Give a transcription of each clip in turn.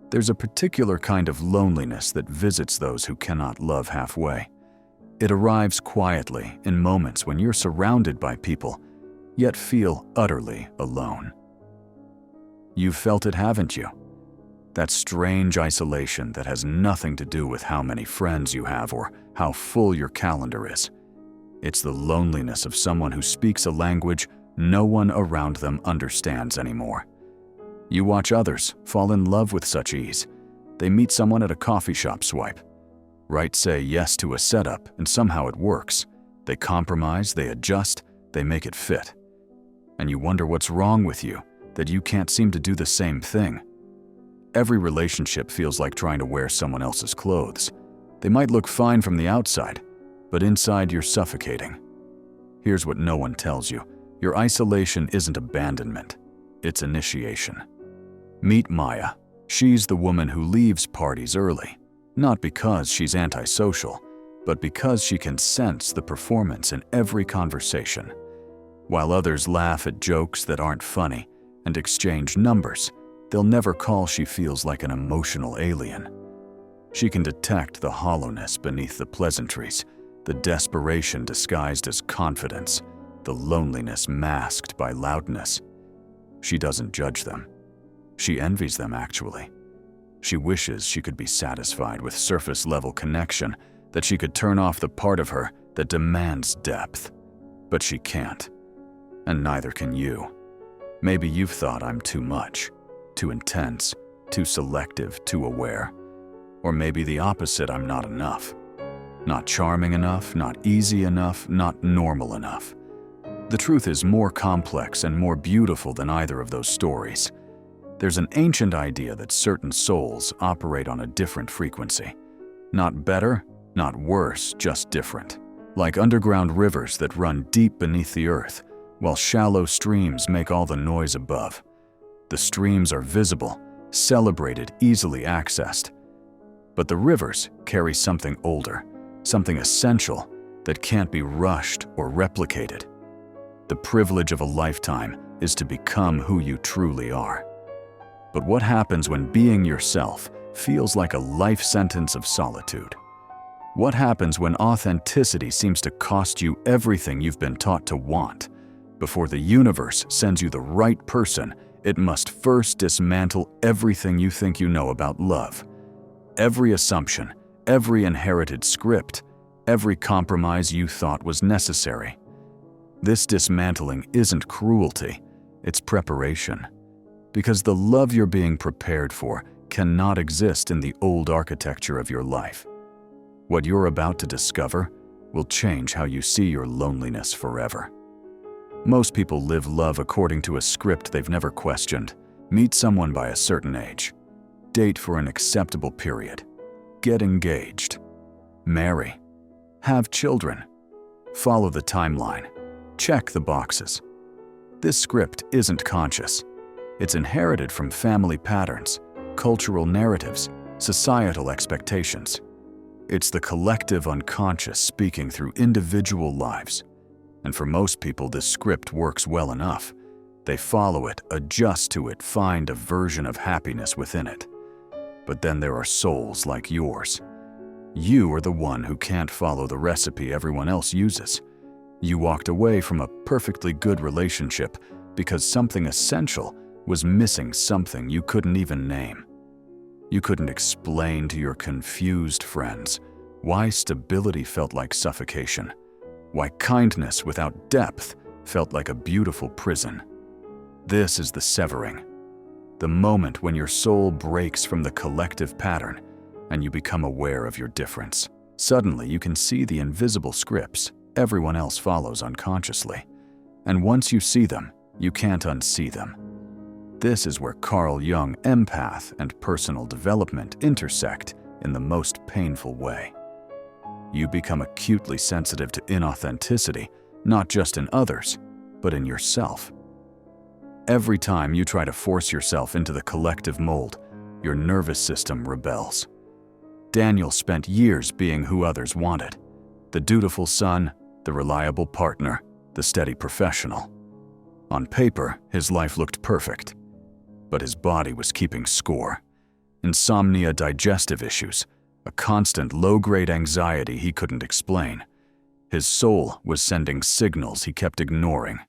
There's a particular kind of loneliness that visits those who cannot love halfway. It arrives quietly in moments when you're surrounded by people, yet feel utterly alone. You've felt it, haven't you? That strange isolation that has nothing to do with how many friends you have or how full your calendar is. It's the loneliness of someone who speaks a language no one around them understands anymore. You watch others fall in love with such ease. They meet someone at a coffee shop swipe. Right, say yes to a setup, and somehow it works. They compromise, they adjust, they make it fit. And you wonder what's wrong with you, that you can't seem to do the same thing. Every relationship feels like trying to wear someone else's clothes. They might look fine from the outside, but inside you're suffocating. Here's what no one tells you. Your isolation isn't abandonment, it's initiation. Meet Maya. She's the woman who leaves parties early, not because she's antisocial, but because she can sense the performance in every conversation. While others laugh at jokes that aren't funny and exchange numbers, they'll never call she feels like an emotional alien. She can detect the hollowness beneath the pleasantries, the desperation disguised as confidence, the loneliness masked by loudness. She doesn't judge them. She envies them, actually. She wishes she could be satisfied with surface-level connection, that she could turn off the part of her that demands depth. But she can't. And neither can you. Maybe you've thought I'm too much, too intense, too selective, too aware. Or maybe the opposite, I'm not enough. Not charming enough, not easy enough, not normal enough. The truth is more complex and more beautiful than either of those stories. There's an ancient idea that certain souls operate on a different frequency. Not better, not worse, just different. Like underground rivers that run deep beneath the earth, while shallow streams make all the noise above. The streams are visible, celebrated, easily accessed. But the rivers carry something older, something essential that can't be rushed or replicated. The privilege of a lifetime is to become who you truly are. But what happens when being yourself feels like a life sentence of solitude? What happens when authenticity seems to cost you everything you've been taught to want? Before the universe sends you the right person, it must first dismantle everything you think you know about love. Every assumption, every inherited script, every compromise you thought was necessary. This dismantling isn't cruelty, it's preparation. Because the love you're being prepared for cannot exist in the old architecture of your life. What you're about to discover will change how you see your loneliness forever. Most people live love according to a script they've never questioned. Meet someone by a certain age. Date for an acceptable period. Get engaged. Marry. Have children. Follow the timeline. Check the boxes. This script isn't conscious. It's inherited from family patterns, cultural narratives, societal expectations. It's the collective unconscious speaking through individual lives. And for most people, this script works well enough. They follow it, adjust to it, find a version of happiness within it. But then there are souls like yours. You are the one who can't follow the recipe everyone else uses. You walked away from a perfectly good relationship because something essential was missing, something you couldn't even name. You couldn't explain to your confused friends why stability felt like suffocation, why kindness without depth felt like a beautiful prison. This is the severing, the moment when your soul breaks from the collective pattern and you become aware of your difference. Suddenly, you can see the invisible scripts everyone else follows unconsciously. And once you see them, you can't unsee them. This is where Carl Jung, empath, and personal development intersect in the most painful way. You become acutely sensitive to inauthenticity, not just in others, but in yourself. Every time you try to force yourself into the collective mold, your nervous system rebels. Daniel spent years being who others wanted: the dutiful son, the reliable partner, the steady professional. On paper, his life looked perfect, but his body was keeping score. insomnia, digestive issues, a constant low-grade anxiety he couldn't explain. His soul was sending signals he kept ignoring,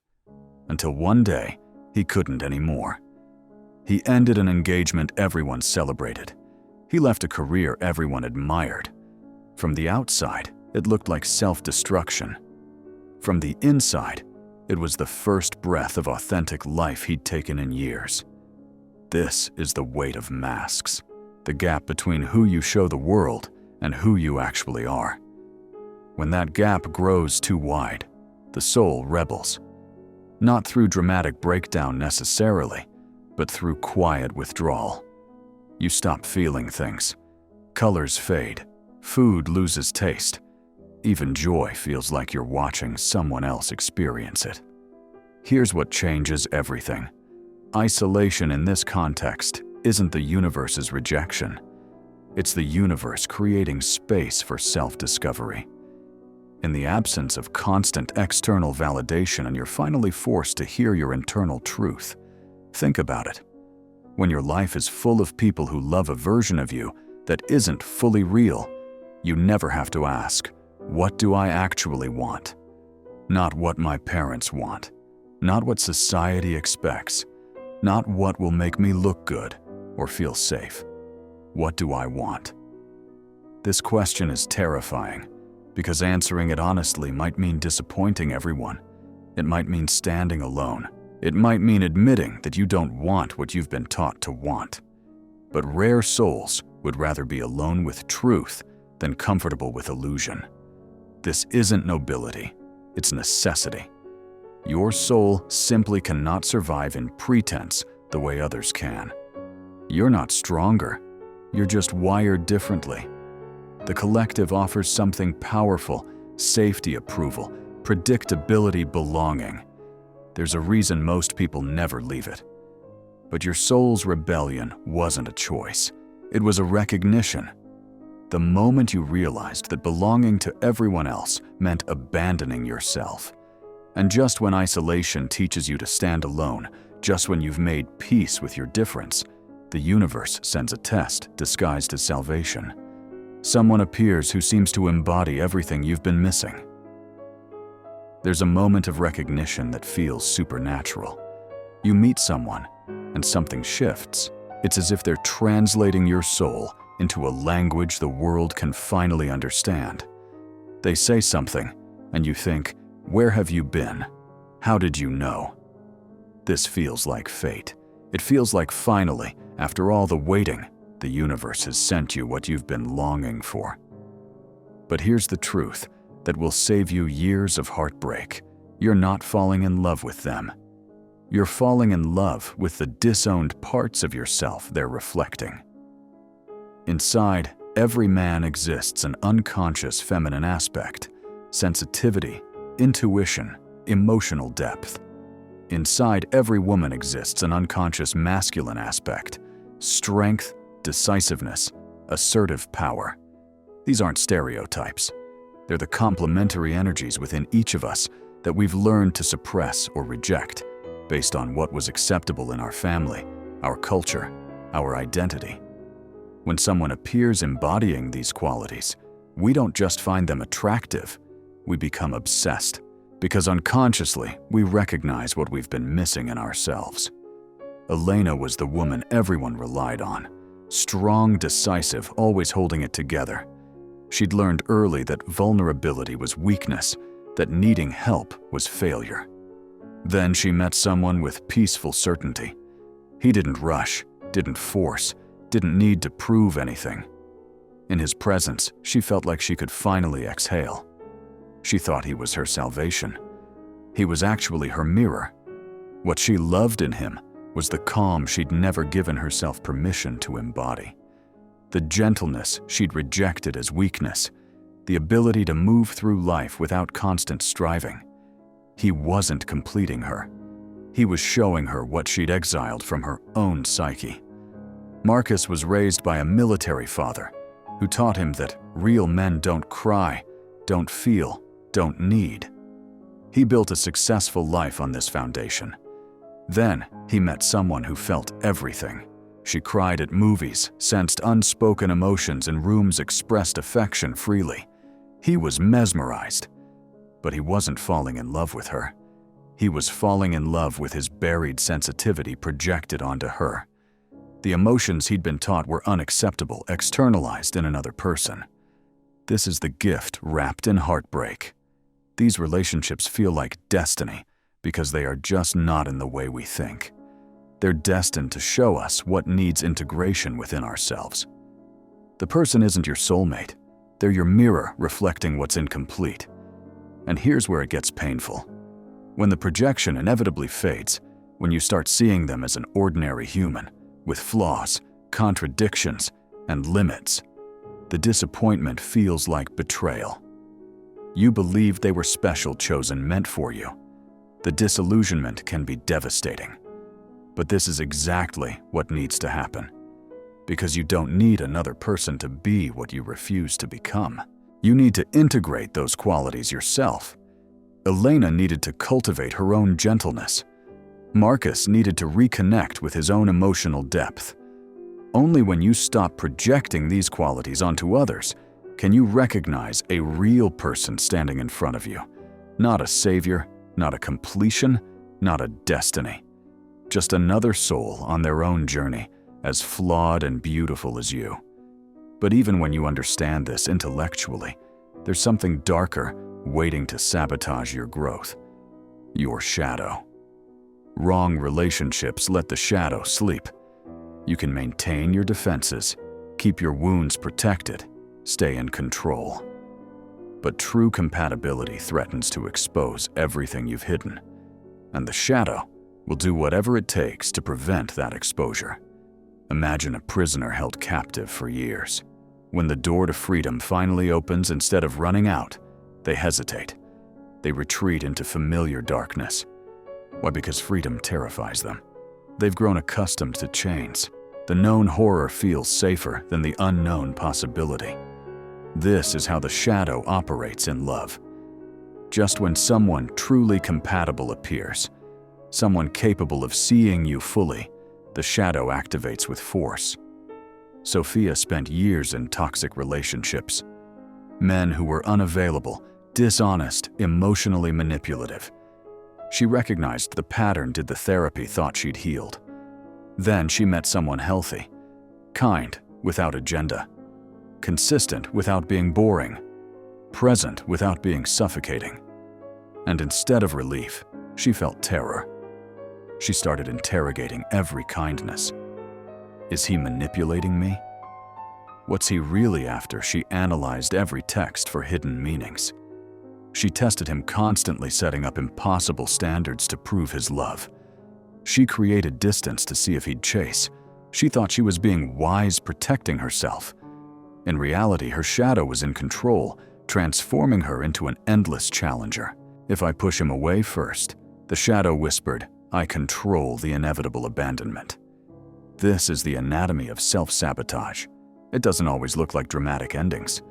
until one day he couldn't anymore. He ended an engagement everyone celebrated. He left a career everyone admired. From the outside, it looked like self-destruction. From the inside, it was the first breath of authentic life he'd taken in years. This is the weight of masks, the gap between who you show the world and who you actually are. When that gap grows too wide, the soul rebels. Not through dramatic breakdown necessarily, but through quiet withdrawal. You stop feeling things. Colors fade. Food loses taste. Even joy feels like you're watching someone else experience it. Here's what changes everything. Isolation in this context isn't the universe's rejection. It's the universe creating space for self-discovery. In the absence of constant external validation, and you're finally forced to hear your internal truth. Think about it. When your life is full of people who love a version of you that isn't fully real, you never have to ask, what do I actually want? Not what my parents want. Not what society expects. Not what will make me look good or feel safe. What do I want? This question is terrifying, because answering it honestly might mean disappointing everyone. It might mean standing alone. It might mean admitting that you don't want what you've been taught to want. But rare souls would rather be alone with truth than comfortable with illusion. This isn't nobility, it's necessity. Your soul simply cannot survive in pretense the way others can. You're not stronger, you're just wired differently. The collective offers something powerful: safety, approval, predictability, belonging. There's a reason most people never leave it. But your soul's rebellion wasn't a choice. It was a recognition. The moment you realized that belonging to everyone else meant abandoning yourself. And just when isolation teaches you to stand alone, just when you've made peace with your difference, the universe sends a test disguised as salvation. Someone appears who seems to embody everything you've been missing. There's a moment of recognition that feels supernatural. You meet someone, and something shifts. It's as if they're translating your soul into a language the world can finally understand. They say something, and you think, where have you been? How did you know? This feels like fate. It feels like finally, after all the waiting, the universe has sent you what you've been longing for. But here's the truth that will save you years of heartbreak. You're not falling in love with them. You're falling in love with the disowned parts of yourself they're reflecting. Inside every man exists an unconscious feminine aspect: sensitivity, intuition, emotional depth. Inside every woman exists an unconscious masculine aspect: strength, decisiveness, assertive power. These aren't stereotypes. They're the complementary energies within each of us that we've learned to suppress or reject based on what was acceptable in our family, our culture, our identity. When someone appears embodying these qualities, we don't just find them attractive, we become obsessed, because unconsciously we recognize what we've been missing in ourselves. Elena was the woman everyone relied on. Strong, decisive, always holding it together. She'd learned early that vulnerability was weakness, that needing help was failure. Then she met someone with peaceful certainty. He didn't rush, didn't force, didn't need to prove anything. In his presence, she felt like she could finally exhale. She thought he was her salvation. He was actually her mirror. What she loved in him was the calm she'd never given herself permission to embody. The gentleness she'd rejected as weakness, the ability to move through life without constant striving. He wasn't completing her. He was showing her what she'd exiled from her own psyche. Marcus was raised by a military father who taught him that real men don't cry, don't feel, don't need. He built a successful life on this foundation. Then he met someone who felt everything. She cried at movies, sensed unspoken emotions in rooms, expressed affection freely. He was mesmerized. But he wasn't falling in love with her. He was falling in love with his buried sensitivity projected onto her. The emotions he'd been taught were unacceptable, externalized in another person. This is the gift wrapped in heartbreak. These relationships feel like destiny because they are just not in the way we think. They're destined to show us what needs integration within ourselves. The person isn't your soulmate. They're your mirror reflecting what's incomplete. And here's where it gets painful. When the projection inevitably fades, when you start seeing them as an ordinary human, with flaws, contradictions, and limits, the disappointment feels like betrayal. You believed they were special, chosen, meant for you. The disillusionment can be devastating. But this is exactly what needs to happen. Because you don't need another person to be what you refuse to become. You need to integrate those qualities yourself. Elena needed to cultivate her own gentleness. Marcus needed to reconnect with his own emotional depth. Only when you stop projecting these qualities onto others can you recognize a real person standing in front of you. Not a savior, not a completion, not a destiny. Just another soul on their own journey, as flawed and beautiful as you. But even when you understand this intellectually, there's something darker waiting to sabotage your growth. Your shadow. Wrong relationships let the shadow sleep. You can maintain your defenses, keep your wounds protected, stay in control. But true compatibility threatens to expose everything you've hidden. And the shadow will do whatever it takes to prevent that exposure. Imagine a prisoner held captive for years. When the door to freedom finally opens, instead of running out, they hesitate. They retreat into familiar darkness. Why? Because freedom terrifies them. They've grown accustomed to chains. The known horror feels safer than the unknown possibility. This is how the shadow operates in love. Just when someone truly compatible appears, someone capable of seeing you fully, the shadow activates with force. Sophia spent years in toxic relationships. Men who were unavailable, dishonest, emotionally manipulative. She recognized the pattern the therapy thought she'd healed. Then she met someone healthy, kind without agenda, consistent without being boring, present without being suffocating. And instead of relief, she felt terror. She started interrogating every kindness. Is he manipulating me? What's he really after? She analyzed every text for hidden meanings. She tested him, constantly setting up impossible standards to prove his love. She created distance to see if he'd chase. She thought she was being wise, protecting herself. In reality, her shadow was in control, transforming her into an endless challenger. If I push him away first, the shadow whispered, I control the inevitable abandonment. This is the anatomy of self-sabotage. It doesn't always look like dramatic endings.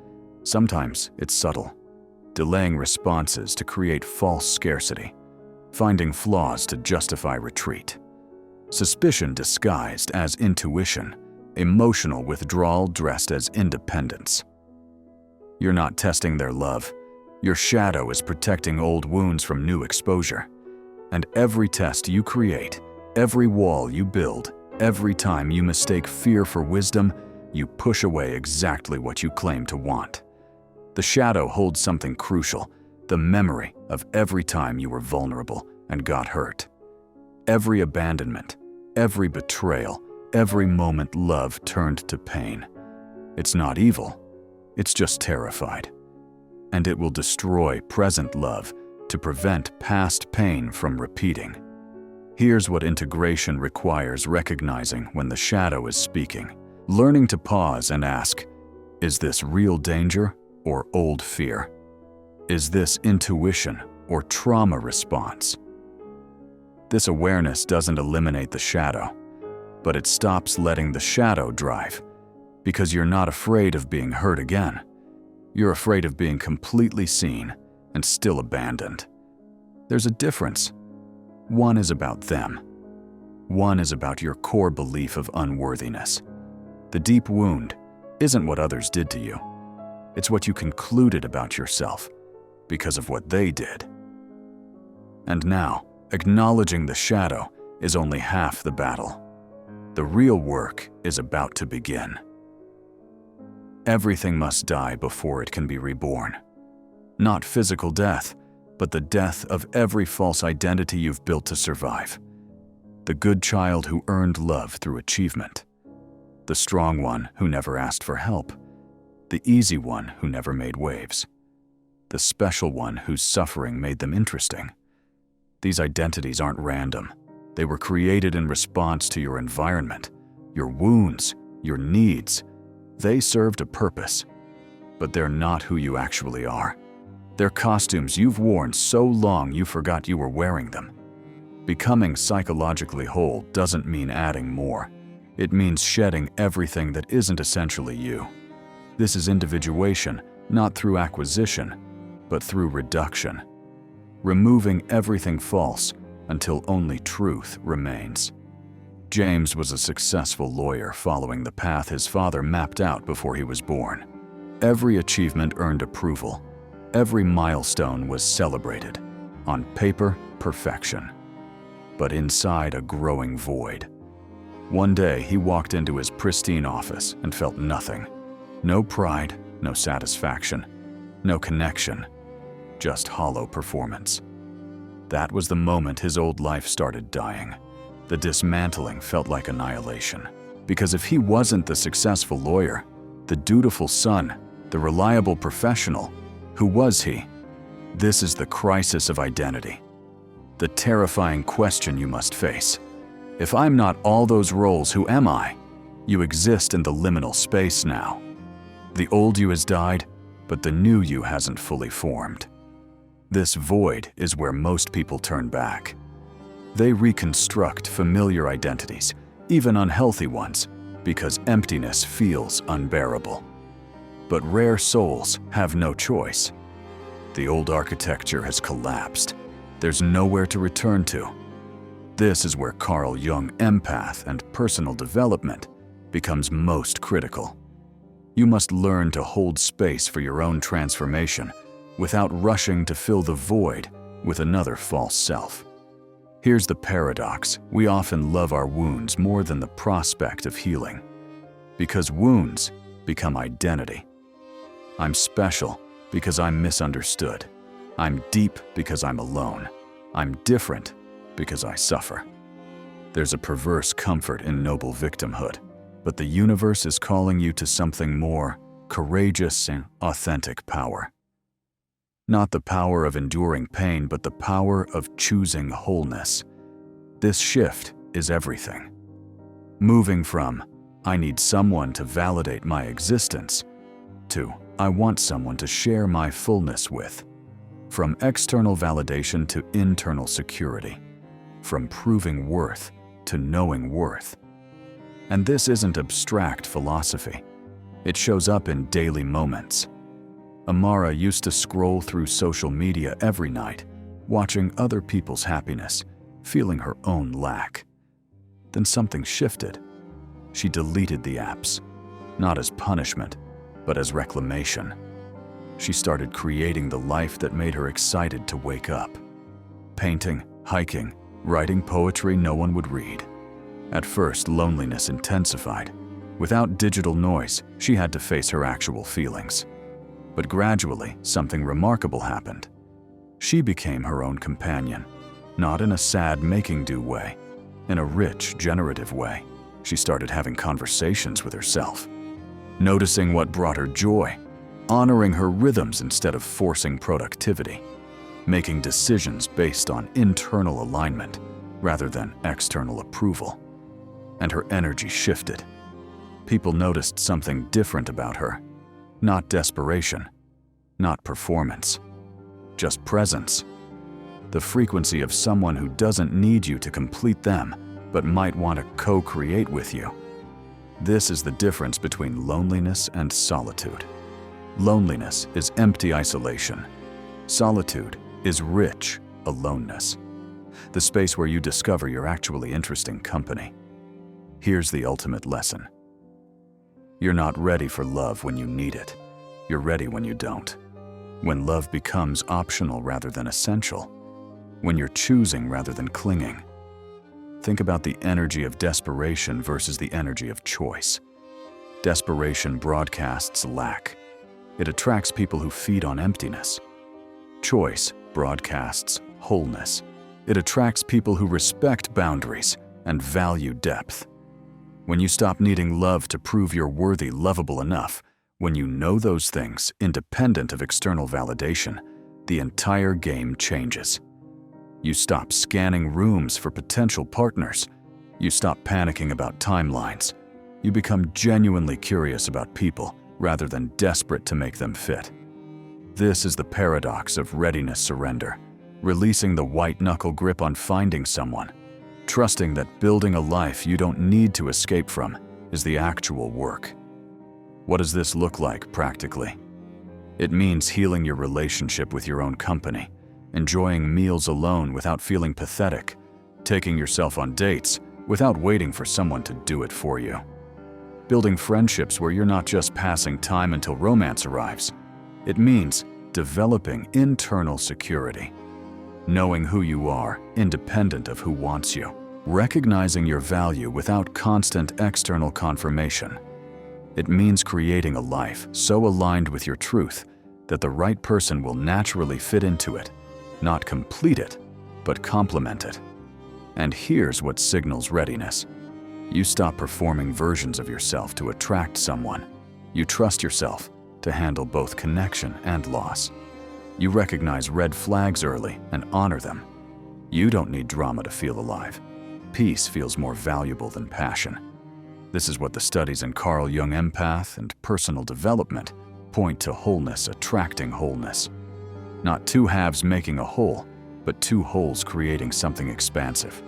Sometimes it's subtle, delaying responses to create false scarcity, finding flaws to justify retreat, suspicion disguised as intuition, emotional withdrawal dressed as independence. You're not testing their love. Your shadow is protecting old wounds from new exposure. And every test you create, every wall you build, every time you mistake fear for wisdom, you push away exactly what you claim to want. The shadow holds something crucial, the memory of every time you were vulnerable and got hurt. Every abandonment, every betrayal, every moment love turned to pain. It's not evil, it's just terrified. And it will destroy present love to prevent past pain from repeating. Here's what integration requires: recognizing when the shadow is speaking, learning to pause and ask, is this real danger or old fear? Is this intuition or trauma response? This awareness doesn't eliminate the shadow, but it stops letting the shadow drive, because you're not afraid of being hurt again. You're afraid of being completely seen and still abandoned. There's a difference. One is about them. One is about your core belief of unworthiness. The deep wound isn't what others did to you. It's what you concluded about yourself because of what they did. And now, acknowledging the shadow is only half the battle. The real work is about to begin. Everything must die before it can be reborn. Not physical death, but the death of every false identity you've built to survive. The good child who earned love through achievement. The strong one who never asked for help. The easy one who never made waves. The special one whose suffering made them interesting. These identities aren't random. They were created in response to your environment, your wounds, your needs. They served a purpose, but they're not who you actually are. They're costumes you've worn so long you forgot you were wearing them. Becoming psychologically whole doesn't mean adding more. It means shedding everything that isn't essentially you. This is individuation, not through acquisition, but through reduction. Removing everything false until only truth remains. James was a successful lawyer following the path his father mapped out before he was born. Every achievement earned approval. Every milestone was celebrated. On paper, perfection. But inside, a growing void. One day, he walked into his pristine office and felt nothing. No pride, no satisfaction, no connection, just hollow performance. That was the moment his old life started dying. The dismantling felt like annihilation. Because if he wasn't the successful lawyer, the dutiful son, the reliable professional, who was he? This is the crisis of identity. The terrifying question you must face. If I'm not all those roles, who am I? You exist in the liminal space now. The old you has died, but the new you hasn't fully formed. This void is where most people turn back. They reconstruct familiar identities, even unhealthy ones, because emptiness feels unbearable. But rare souls have no choice. The old architecture has collapsed. There's nowhere to return to. This is where Carl Jung empath and personal development becomes most critical. You must learn to hold space for your own transformation without rushing to fill the void with another false self. Here's the paradox: we often love our wounds more than the prospect of healing. Because wounds become identity. I'm special because I'm misunderstood. I'm deep because I'm alone. I'm different because I suffer. There's a perverse comfort in noble victimhood, but the universe is calling you to something more courageous and authentic power. Not the power of enduring pain, but the power of choosing wholeness. This shift is everything. Moving from, I need someone to validate my existence, to, I want someone to share my fullness with. From external validation to internal security. From proving worth to knowing worth. And this isn't abstract philosophy. It shows up in daily moments. Amara used to scroll through social media every night, watching other people's happiness, feeling her own lack. Then something shifted. She deleted the apps, not as punishment, but as reclamation. She started creating the life that made her excited to wake up. Painting, hiking, writing poetry no one would read. At first, loneliness intensified. Without digital noise, she had to face her actual feelings. But gradually, something remarkable happened. She became her own companion, not in a sad making-do way, in a rich, generative way. She started having conversations with herself, noticing what brought her joy, honoring her rhythms instead of forcing productivity, making decisions based on internal alignment rather than external approval. And her energy shifted. People noticed something different about her. Not desperation, not performance, just presence. The frequency of someone who doesn't need you to complete them, but might want to co-create with you. This is the difference between loneliness and solitude. Loneliness is empty isolation. Solitude is rich aloneness. the space where you discover you're actually interesting company. Here's the ultimate lesson. You're not ready for love when you need it. You're ready when you don't. When love becomes optional rather than essential. When you're choosing rather than clinging. Think about the energy of desperation versus the energy of choice. Desperation broadcasts lack. It attracts people who feed on emptiness. Choice broadcasts wholeness. It attracts people who respect boundaries and value depth. When you stop needing love to prove you're worthy, lovable enough, when you know those things, independent of external validation, the entire game changes. You stop scanning rooms for potential partners. You stop panicking about timelines. You become genuinely curious about people rather than desperate to make them fit. This is the paradox of readiness surrender, releasing the white-knuckle grip on finding someone, trusting that building a life you don't need to escape from is the actual work. What does this look like practically? It means healing your relationship with your own company, enjoying meals alone without feeling pathetic, taking yourself on dates without waiting for someone to do it for you. Building friendships where you're not just passing time until romance arrives. It means developing internal security, knowing who you are, independent of who wants you, recognizing your value without constant external confirmation. It means creating a life so aligned with your truth that the right person will naturally fit into it, not complete it, but complement it. And here's what signals readiness. You stop performing versions of yourself to attract someone. You trust yourself to handle both connection and loss. You recognize red flags early and honor them. You don't need drama to feel alive. Peace feels more valuable than passion. This is what the studies in Carl Jung empath and personal development point to: wholeness attracting wholeness. Not two halves making a whole, but two wholes creating something expansive.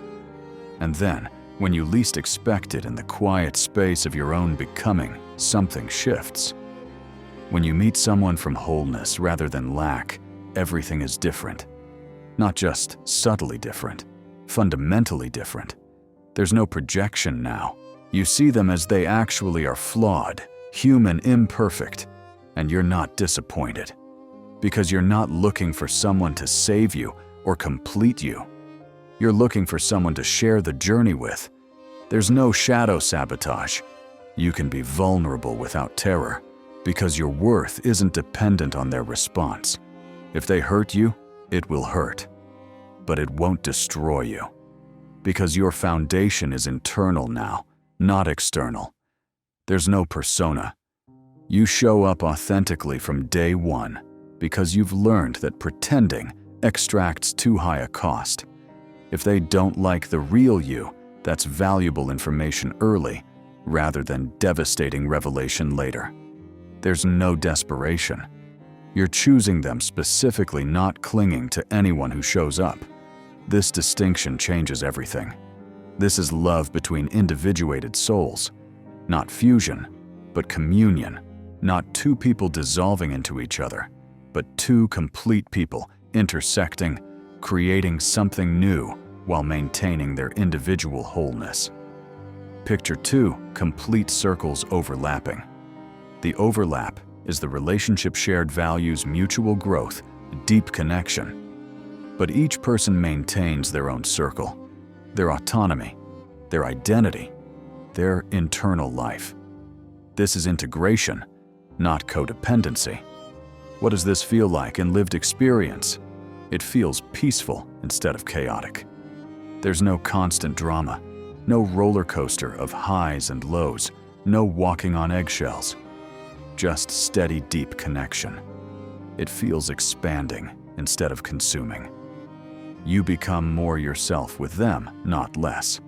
And then, when you least expect it in the quiet space of your own becoming, something shifts. When you meet someone from wholeness rather than lack, everything is different. Not just subtly different, fundamentally different. There's no projection now. You see them as they actually are: flawed, human, imperfect, and you're not disappointed. Because you're not looking for someone to save you or complete you. You're looking for someone to share the journey with. There's no shadow sabotage. You can be vulnerable without terror, because your worth isn't dependent on their response. If they hurt you, it will hurt, but it won't destroy you, because your foundation is internal now, not external. There's no persona. You show up authentically from day one, because you've learned that pretending extracts too high a cost. If they don't like the real you, that's valuable information early, rather than devastating revelation later. There's no desperation. You're choosing them specifically, not clinging to anyone who shows up. This distinction changes everything. This is love between individuated souls, not fusion, but communion, not two people dissolving into each other, but two complete people intersecting, creating something new while maintaining their individual wholeness. Picture two complete circles overlapping. The overlap is the relationship, shared values, mutual growth, deep connection. But each person maintains their own circle, their autonomy, their identity, their internal life. This is integration, not codependency. What does this feel like in lived experience? It feels peaceful instead of chaotic. There's no constant drama, no roller coaster of highs and lows, no walking on eggshells. Just steady, deep connection. It feels expanding instead of consuming. You become more yourself with them, not less.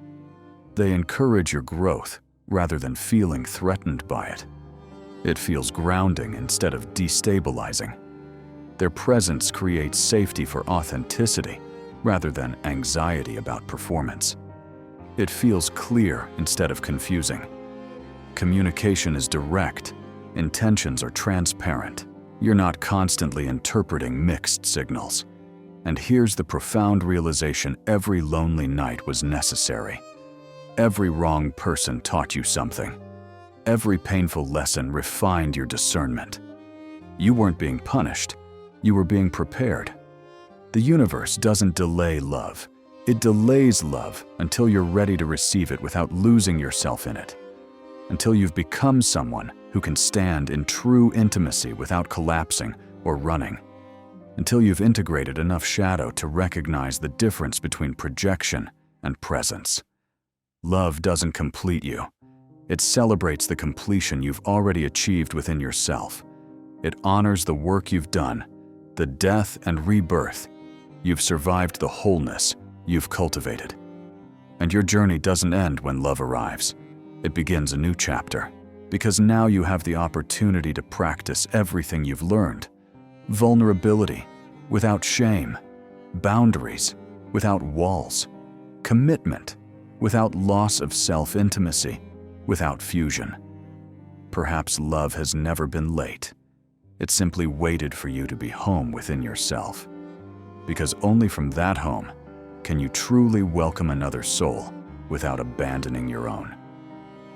They encourage your growth rather than feeling threatened by it. It feels grounding instead of destabilizing. Their presence creates safety for authenticity rather than anxiety about performance. It feels clear instead of confusing. Communication is direct. Intentions are transparent. You're not constantly interpreting mixed signals. And here's the profound realization: every lonely night was necessary. Every wrong person taught you something. Every painful lesson refined your discernment. You weren't being punished, you were being prepared. The universe doesn't delay love. It delays love until you're ready to receive it without losing yourself in it. Until you've become someone who can stand in true intimacy without collapsing or running. Until you've integrated enough shadow to recognize the difference between projection and presence. Love doesn't complete you. It celebrates the completion you've already achieved within yourself. It honors the work you've done, the death and rebirth. You've survived the wholeness you've cultivated. And your journey doesn't end when love arrives. It begins a new chapter, because now you have the opportunity to practice everything you've learned. Vulnerability without shame, boundaries without walls, commitment without loss of self-intimacy, without fusion. Perhaps love has never been late. It simply waited for you to be home within yourself. Because only from that home can you truly welcome another soul without abandoning your own.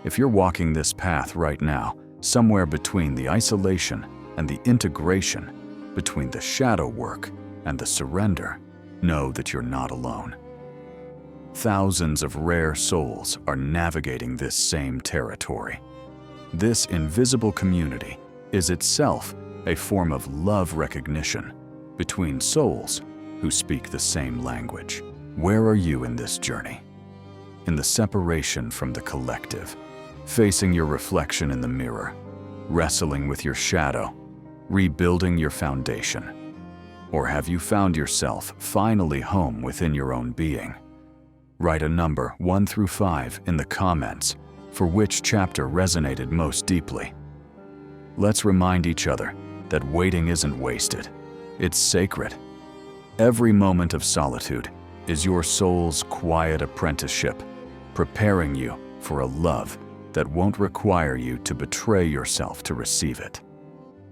If you're walking this path right now, somewhere between the isolation and the integration, between the shadow work and the surrender, know that you're not alone. Thousands of rare souls are navigating this same territory. This invisible community is itself a form of love recognition between souls who speak the same language. Where are you in this journey? In the separation from the collective, facing your reflection in the mirror, wrestling with your shadow, rebuilding your foundation? Or have you found yourself finally home within your own being? Write a number 1 through 5 in the comments for which chapter resonated most deeply. Let's remind each other that waiting isn't wasted, it's sacred. Every moment of solitude is your soul's quiet apprenticeship, preparing you for a love that won't require you to betray yourself to receive it.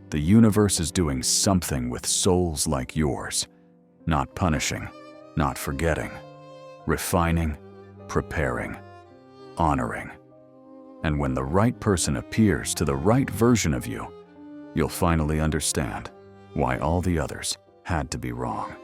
The universe is doing something with souls like yours, not punishing, not forgetting, refining, preparing, honoring. And when the right person appears to the right version of you, you'll finally understand why all the others had to be wrong.